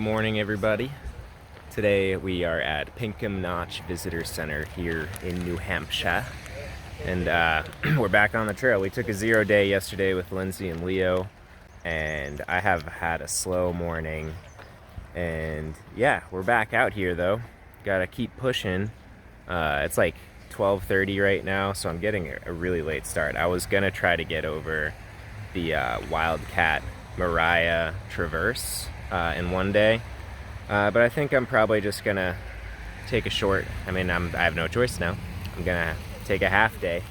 morning, everybody. Today we are at Pinkham Notch Visitor Center here in New Hampshire, and we're back on the trail. We took a 0 day yesterday with Lindsay and Leo, and I have had a slow morning, and yeah, we're back out here though. Gotta keep pushing. It's like 12:30 right now, so I'm getting a really late start. I was gonna try to get over the Wildcat Moriah Traverse in one day, but I think I'm probably just gonna take a short. I have no choice now. I'm gonna take a half day.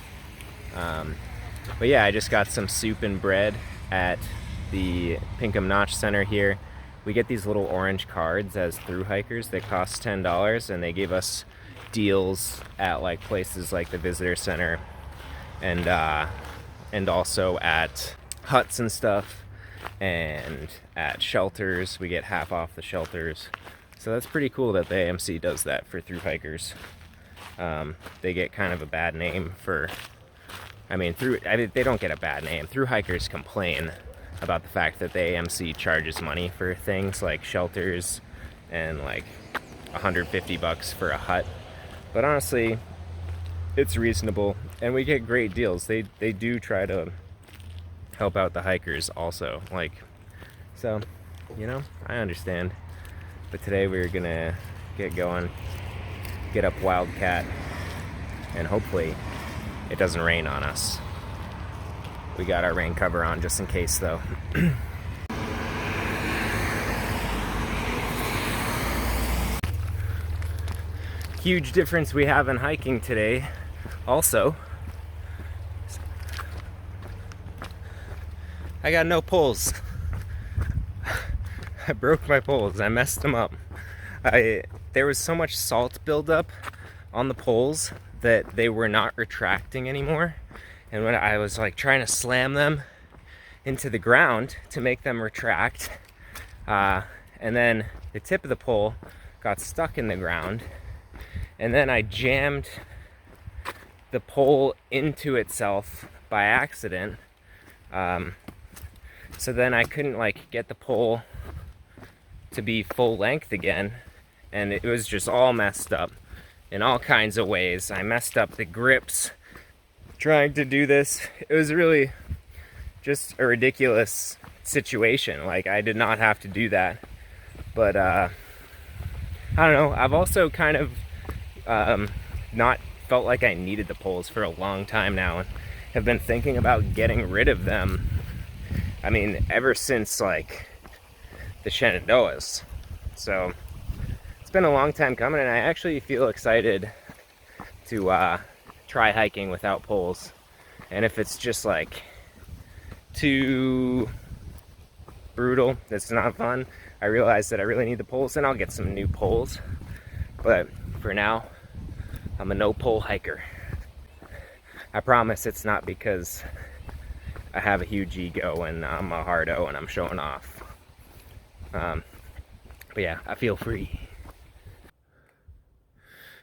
But yeah, I just got some soup and bread at the Pinkham Notch Center here. We get these little orange cards as thru-hikers that cost $10, and they give us deals at like places like the visitor center and also at huts and stuff, and at shelters. We get half off the shelters, so that's pretty cool that the AMC does that for thru-hikers. They get kind of a bad name for, they don't get a bad name. Thru-hikers complain about the fact that the AMC charges money for things like shelters and like $150 for a hut, but honestly it's reasonable and we get great deals. They do try to help out the hikers also, so I understand. But today we're gonna get going, get up Wildcat, and hopefully it doesn't rain on us. We got our rain cover on just in case though. Huge difference we have in hiking today also. I got no poles. I broke my poles. I messed them up. There was so much salt buildup on the poles that they were not retracting anymore. And when I was like trying to slam them into the ground to make them retract, and then the tip of the pole got stuck in the ground, and then I jammed the pole into itself by accident. So then I couldn't get the pole to be full length again, and it was just all messed up in all kinds of ways. I messed up the grips trying to do this. It was really just a ridiculous situation. I did not have to do that, but I don't know. I've also kind of not felt like I needed the poles for a long time now, and have been thinking about getting rid of them. Ever since the Shenandoahs. So it's been a long time coming, and I actually feel excited to try hiking without poles. And if it's just too brutal, it's not fun, I realize that I really need the poles, and I'll get some new poles. But for now, I'm a no pole hiker. I promise it's not because I have a huge ego and I'm a hardo and I'm showing off. But yeah, I feel free.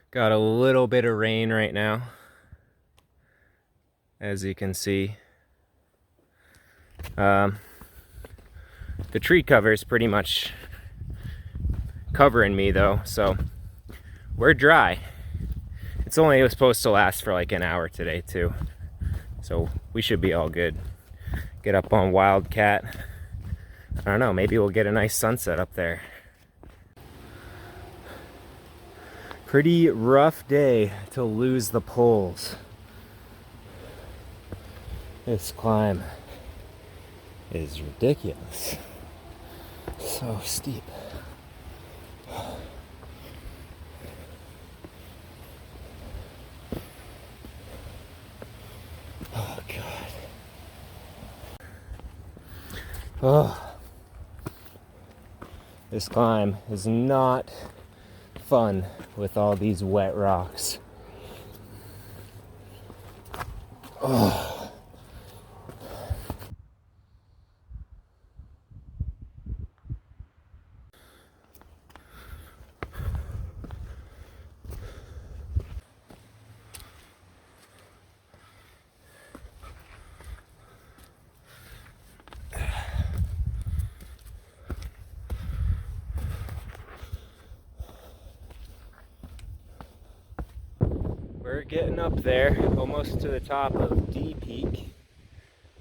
Got a little bit of rain right now, as you can see. The tree cover is pretty much covering me though, so we're dry. It's only supposed to last for an hour today too, so we should be all good. Get up on Wildcat. I don't know, maybe we'll get a nice sunset up there. Pretty rough day to lose the poles. This climb is ridiculous. So steep. Oh God. Oh. This climb is not fun with all these wet rocks. Oh. We're getting up there, almost to the top of D Peak.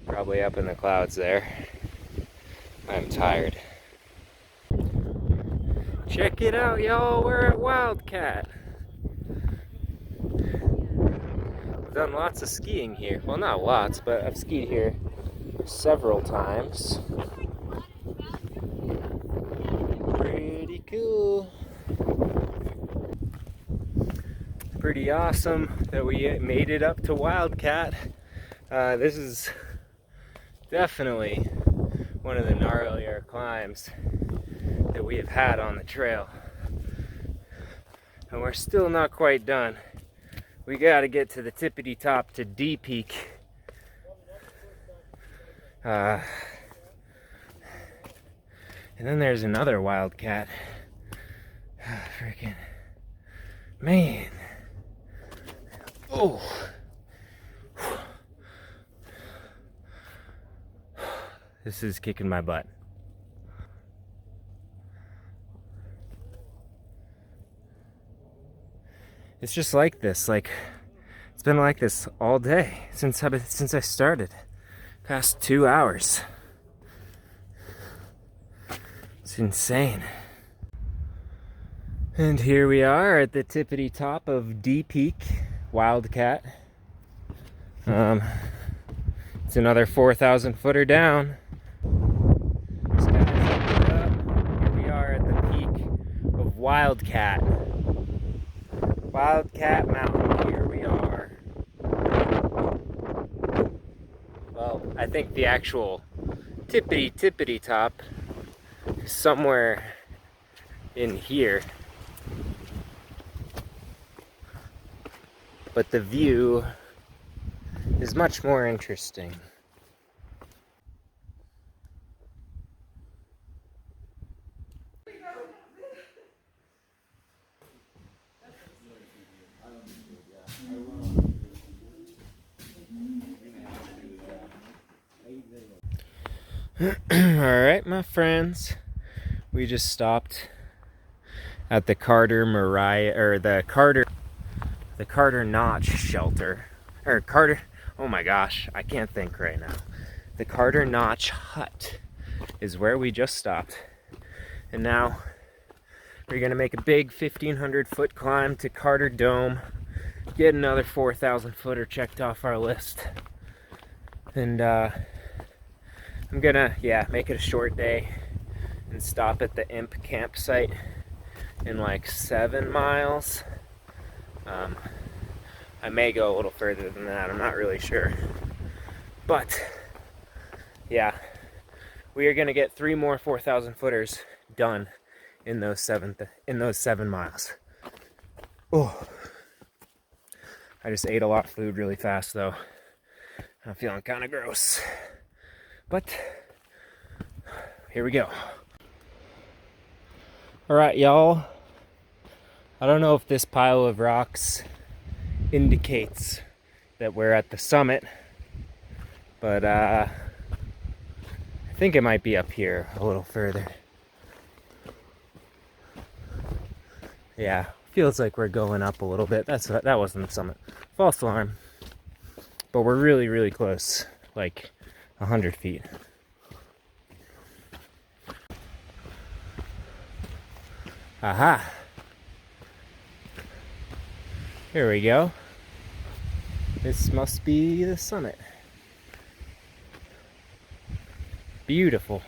Probably up in the clouds there. I'm tired. Check it out, y'all. We're at Wildcat. I've done lots of skiing here. Well, not lots, but I've skied here several times. Pretty cool. Pretty awesome that we made it up to Wildcat. This is definitely one of the gnarlier climbs that we have had on the trail. And we're still not quite done. We gotta get to the tippity top to D Peak. And then there's another Wildcat. Freaking Maine. Oh. This is kicking my butt. It's just like this, it's been like this all day since I started. Past 2 hours. It's insane. And here we are at the tippity top of D Peak, Wildcat. It's another 4,000 footer down. Here we are at the peak of Wildcat. Wildcat Mountain, here we are. Well, I think the actual tippity top is somewhere in here. But the view is much more interesting. Alright, my friends, we just stopped at the Moriah, or the Carter Notch shelter, or Carter, oh my gosh, I can't think right now. The Carter Notch hut is where we just stopped. And now we're gonna make a big 1,500 foot climb to Carter Dome, get another 4,000 footer checked off our list. And I'm gonna, make it a short day and stop at the Imp campsite in like 7 miles. I may go a little further than that, I'm not really sure. But, yeah, we are gonna get 3 more 4,000 footers done in those 7 miles. Oh, I just ate a lot of food really fast though. I'm feeling kind of gross. But here we go. All right, y'all. I don't know if this pile of rocks indicates that we're at the summit, but I think it might be up here a little further. Yeah, feels like we're going up a little bit. That wasn't the summit. False alarm. But we're really, really close, like 100 feet. Aha! Here we go. This must be the summit. Beautiful.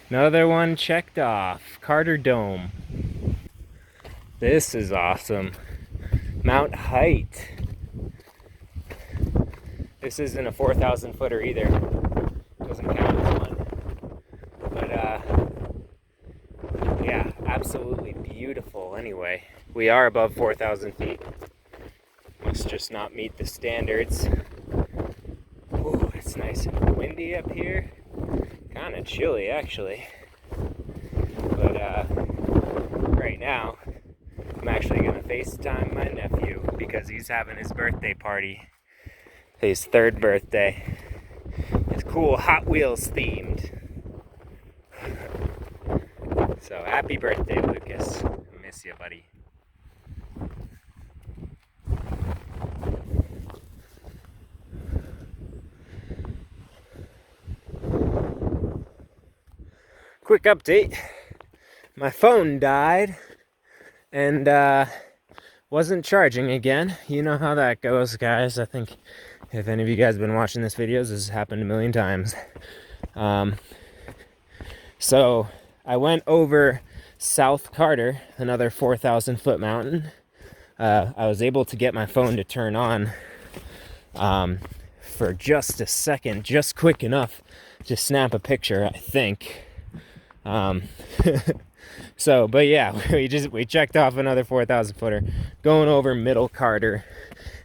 Another one checked off. Carter Dome. This is awesome. Mount Height. This isn't a 4,000 footer either. Doesn't count as one. But yeah, absolutely beautiful anyway. We are above 4,000 feet. Must just not meet the standards. Ooh, it's nice and windy up here. Kind of chilly actually. But right now, I'm actually gonna FaceTime my nephew because he's having his birthday party. His 3rd birthday. It's cool, Hot Wheels themed. So happy birthday, Lucas. I miss you, buddy. quick update. My phone died and wasn't charging again. You know how that goes, guys. I think if any of you guys have been watching this videos, this has happened a million times. So I went over South Carter, another 4,000 foot mountain. I was able to get my phone to turn on for just a second, just quick enough to snap a picture, I think. So, but yeah, we checked off another 4,000 footer, going over Middle Carter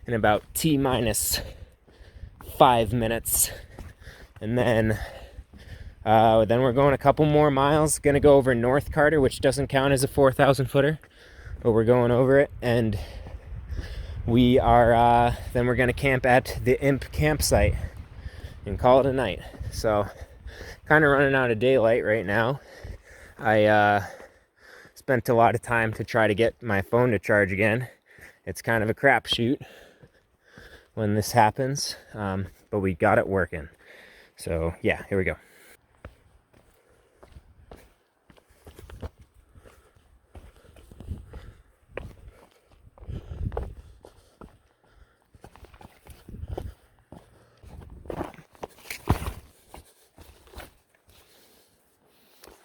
in about T-minus 5 minutes, and then we're going a couple more miles. Gonna go over North Carter, which doesn't count as a 4,000 footer, but we're going over it, and we are then we're gonna camp at the Imp campsite and call it a night. So, kind of running out of daylight right now. I spent a lot of time to try to get my phone to charge again. It's kind of a crapshoot when this happens, but we got it working. So yeah, here we go.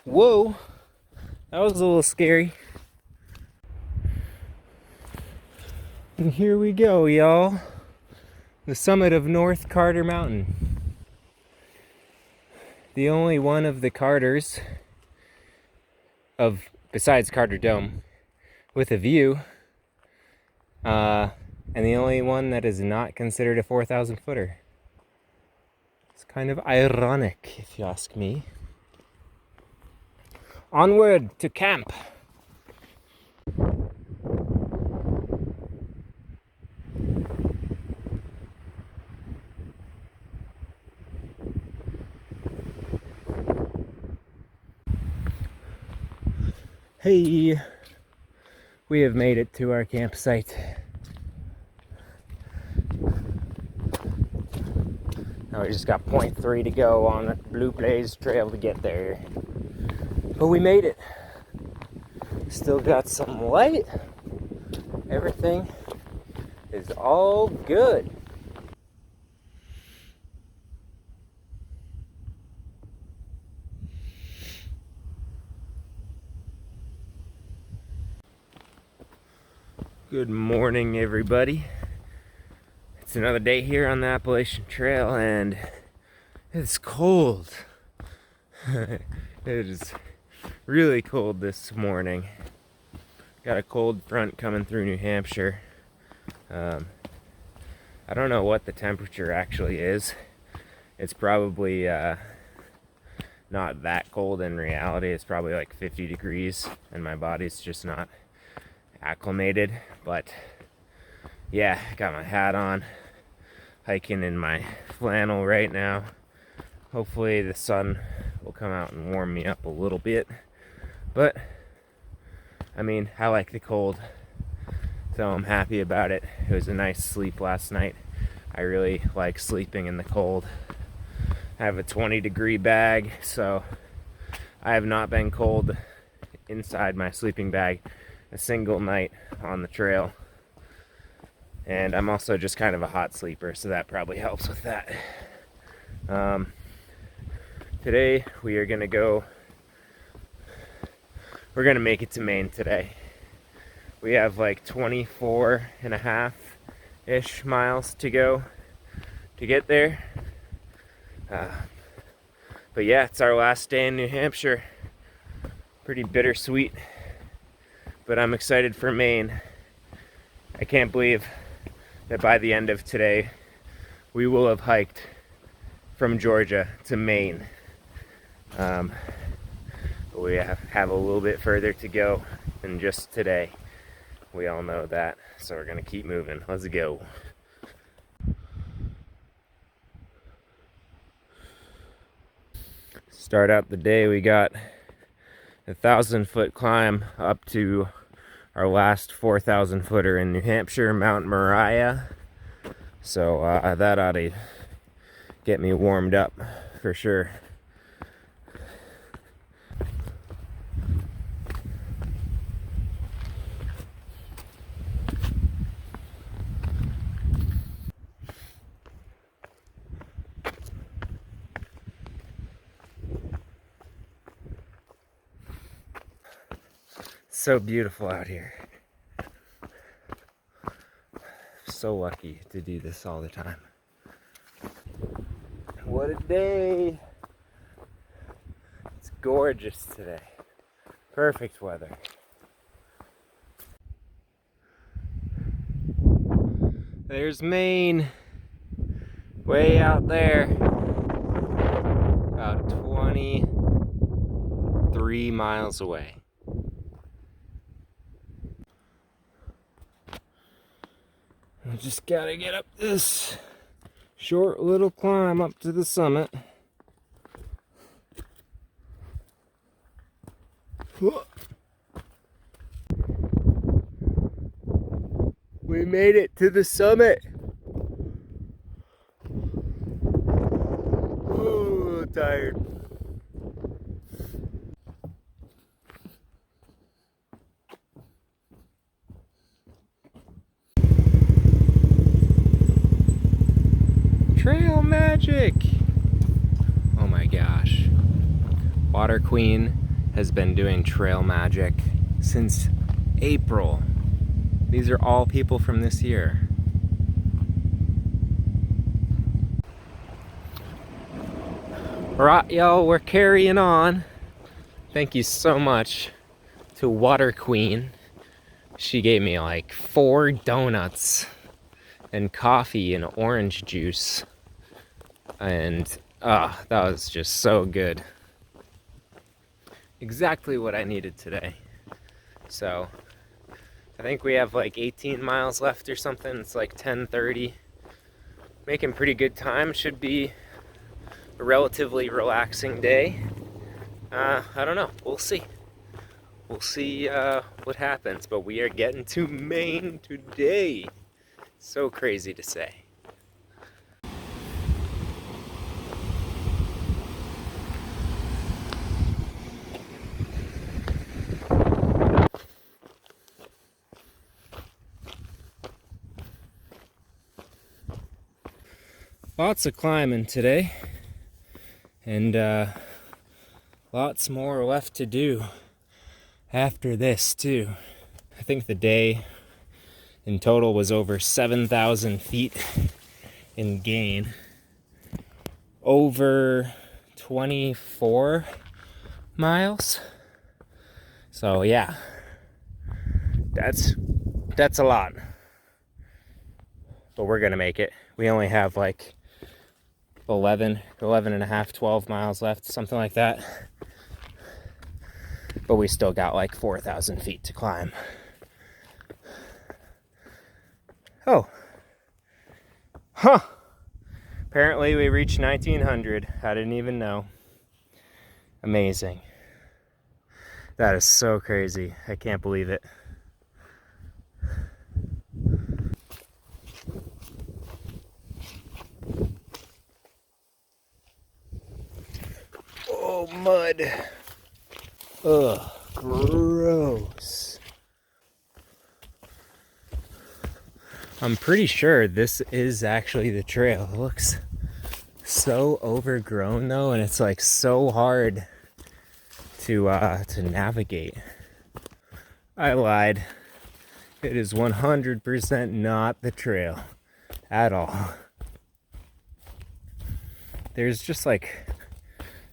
Whoa, that was a little scary. And here we go, y'all. The summit of North Carter Mountain. The only one of the Carters besides Carter Dome with a view, and the only one that is not considered a 4,000 footer. It's kind of ironic, if you ask me. Onward to camp. Hey, we have made it to our campsite. Now we just got 0.3 to go on the Blue Blaze Trail to get there. But we made it. Still got some light. Everything is all good. Good morning, everybody. It's another day here on the Appalachian Trail, and it's cold. It is really cold this morning. Got a cold front coming through New Hampshire. I don't know what the temperature actually is. It's probably not that cold in reality. It's probably like 50 degrees, and my body's just not acclimated. But yeah, got my hat on, hiking in my flannel right now. Hopefully the sun will come out and warm me up a little bit. But I mean, I like the cold, so I'm happy about it. It was a nice sleep last night. I really like sleeping in the cold. I have a 20-degree bag, so I have not been cold inside my sleeping bag a single night on the trail. And I'm also just kind of a hot sleeper, so that probably helps with that. Today we're gonna make it to Maine today. We have like 24 and a half-ish miles to go to get there. But yeah, it's our last day in New Hampshire. Pretty bittersweet, but I'm excited for Maine. I can't believe that by the end of today, we will have hiked from Georgia to Maine. But we have a little bit further to go than just today. We all know that, so we're gonna keep moving. Let's go. Start out the day, we got a 1,000-foot climb up to our last 4,000 footer in New Hampshire, Mount Moriah. So that ought to get me warmed up for sure. so beautiful out here. So lucky to do this all the time. What a day! It's gorgeous today. Perfect weather. There's Maine, way out there, about 23 miles away. I just gotta get up this short little climb up to the summit. We made it to the summit. Oh, tired. Trail magic! Oh my gosh. Water Queen has been doing trail magic since April. These are all people from this year. Alright, y'all, we're carrying on. Thank you so much to Water Queen. She gave me like 4 donuts and coffee and orange juice. And that was just so good. Exactly what I needed today. So I think we have like 18 miles left or something. It's like 10:30. Making pretty good time. Should be a relatively relaxing day. I don't know. We'll see. We'll see what happens. But we are getting to Maine today. So crazy to say. Lots of climbing today, and lots more left to do after this too. I think the day in total was over 7,000 feet in gain, over 24 miles. So yeah, that's a lot, but we're gonna make it. We only have like 11 and a half, 12 miles left, something like that. But we still got like 4,000 feet to climb. Oh. Huh. Apparently we reached 1900. I didn't even know. Amazing. That is so crazy. I can't believe it. Oh, mud. Ugh, gross. I'm pretty sure this is actually the trail. It looks so overgrown though, and it's like so hard to navigate. I lied. It is 100% not the trail at all. There's just like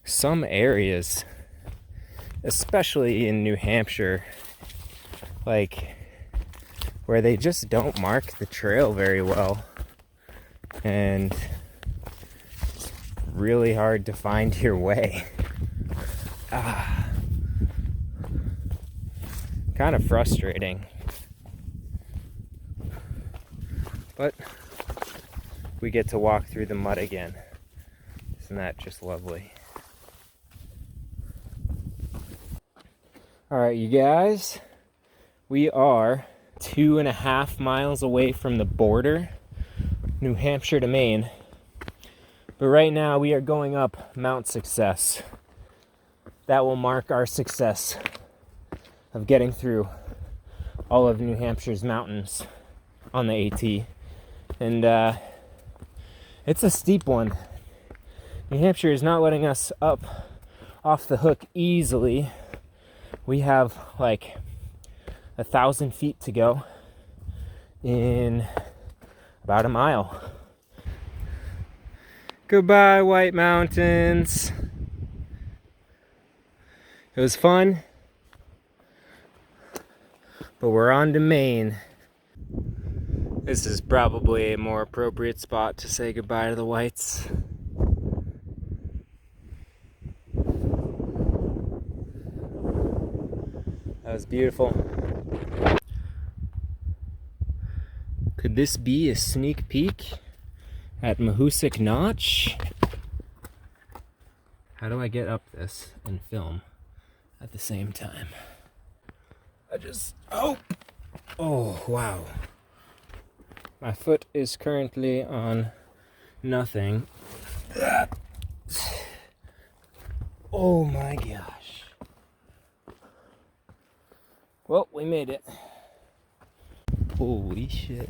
some areas, especially in New Hampshire, like where they just don't mark the trail very well, and it's really hard to find your way. Kind of frustrating, but we get to walk through the mud again. Isn't that just lovely? All right, you guys, we are 2.5 miles away from the border, New Hampshire to Maine. But right now we are going up Mount Success. That will mark our success of getting through all of New Hampshire's mountains on the AT. And it's a steep one. New Hampshire is not letting us up off the hook easily. We have like 1,000 feet to go in about a mile. Goodbye, White Mountains. It was fun, but we're on to Maine. This is probably a more appropriate spot to say goodbye to the whites. That was beautiful. Could this be a sneak peek at Mahoosic Notch? How do I get up this and film at the same time? Oh, wow. My foot is currently on nothing. Oh my gosh. Well, we made it. Holy shit.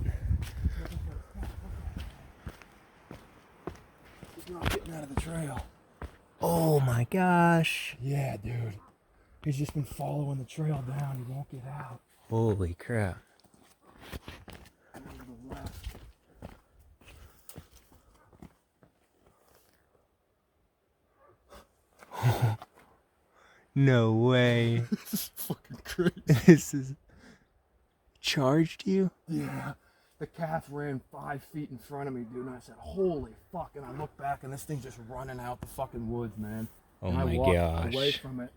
He's not getting out of the trail. Oh my gosh. Yeah, dude. He's just been following the trail down. He won't get out. Holy crap. And over the left. No way. This is fucking crazy. This is... Charged you? Yeah. The calf ran 5 feet in front of me, dude, and I said, holy fuck, and I looked back and this thing's just running out the fucking woods, man. Oh and my I walked gosh. away from it.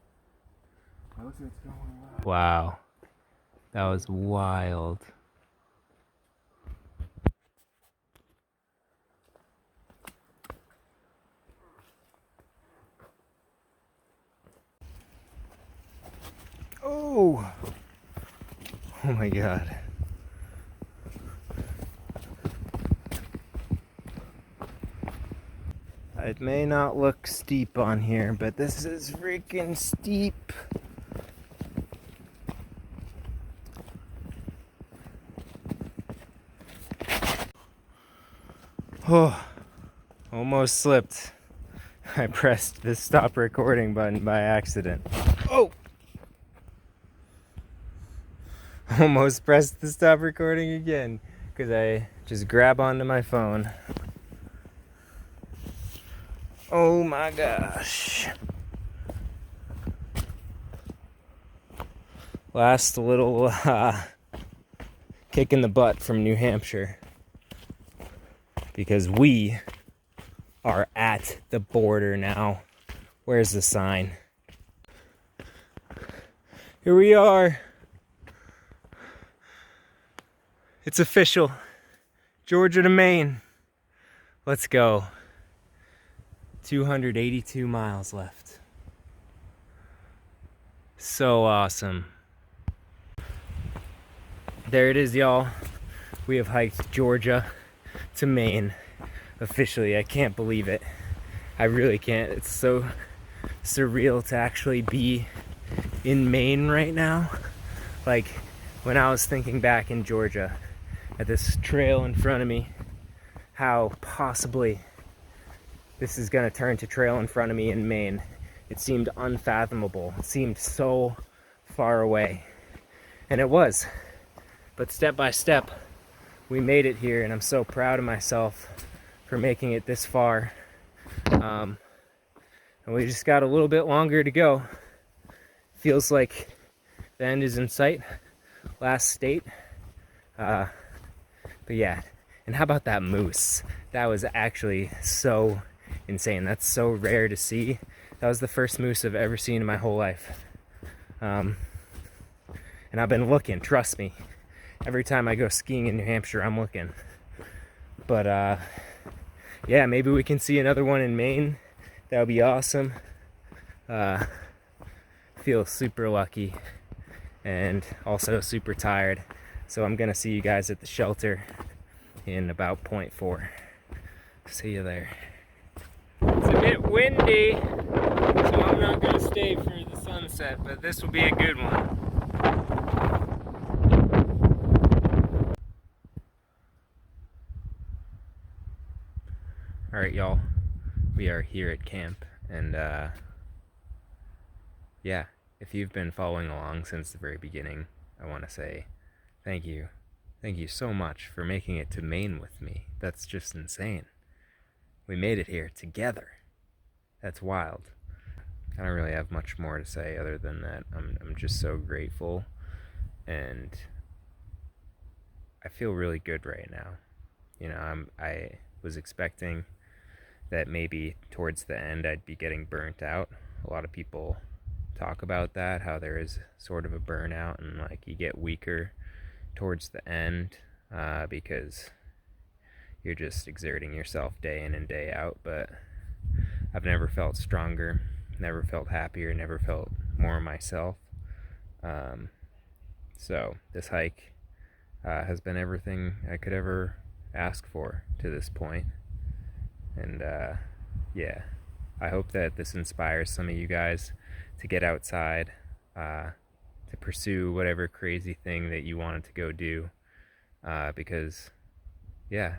I looked at it's going left. Wow. That was wild. Oh! Oh my god. It may not look steep on here, but this is freaking steep. Oh, almost slipped. I pressed the stop recording button by accident. Oh! Almost pressed the stop recording again because I just grab onto my phone. Oh my gosh. Last little kick in the butt from New Hampshire. Because we are at the border now. Where's the sign? Here we are. It's official. Georgia to Maine. Let's go. 282 miles left. So awesome. There it is, y'all. We have hiked Georgia to Maine. Officially, I can't believe it. I really can't. It's so surreal to actually be in Maine right now. Like, when I was thinking back in Georgia at this trail in front of me, how possibly this is gonna turn to trail in front of me in Maine. It seemed unfathomable. It seemed so far away. And it was. But step by step, we made it here, and I'm so proud of myself for making it this far. And we just got a little bit longer to go. Feels like the end is in sight. Last state. But yeah. And how about that moose? That was actually so insane. That's so rare to see. That was the first moose I've ever seen in my whole life. And I've been looking, trust me. Every time I go skiing in New Hampshire, I'm looking. But yeah, maybe we can see another one in Maine. That would be awesome. Feel super lucky and also super tired. So I'm gonna see you guys at the shelter in about 0.4. See you there. It's a bit windy, so I'm not gonna stay for the sunset, but this will be a good one. Alright, y'all, we are here at camp, and yeah, if you've been following along since the very beginning, I want to say thank you. Thank you so much for making it to Maine with me. That's just insane. We made it here together. That's wild. I don't really have much more to say other than that. I'm just so grateful, and I feel really good right now. You know, I was expecting that maybe towards the end I'd be getting burnt out. A lot of people talk about that, how there is sort of a burnout, and like you get weaker towards the end because you're just exerting yourself day in and day out. But I've never felt stronger, never felt happier, never felt more myself. So this hike has been everything I could ever ask for to this point. And yeah, I hope that this inspires some of you guys to get outside, to pursue whatever crazy thing that you wanted to go do, because yeah,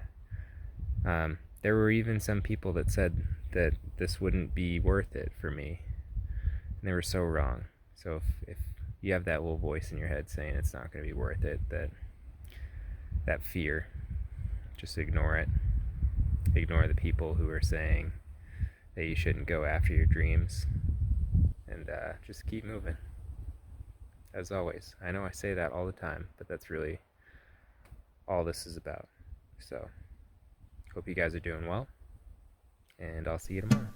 there were even some people that said that this wouldn't be worth it for me, and they were so wrong. So if you have that little voice in your head saying it's not going to be worth it, that fear, just ignore it. Ignore the people who are saying that you shouldn't go after your dreams, and just keep moving. As always, I know I say that all the time, but that's really all this is about. So, hope you guys are doing well, and I'll see you tomorrow.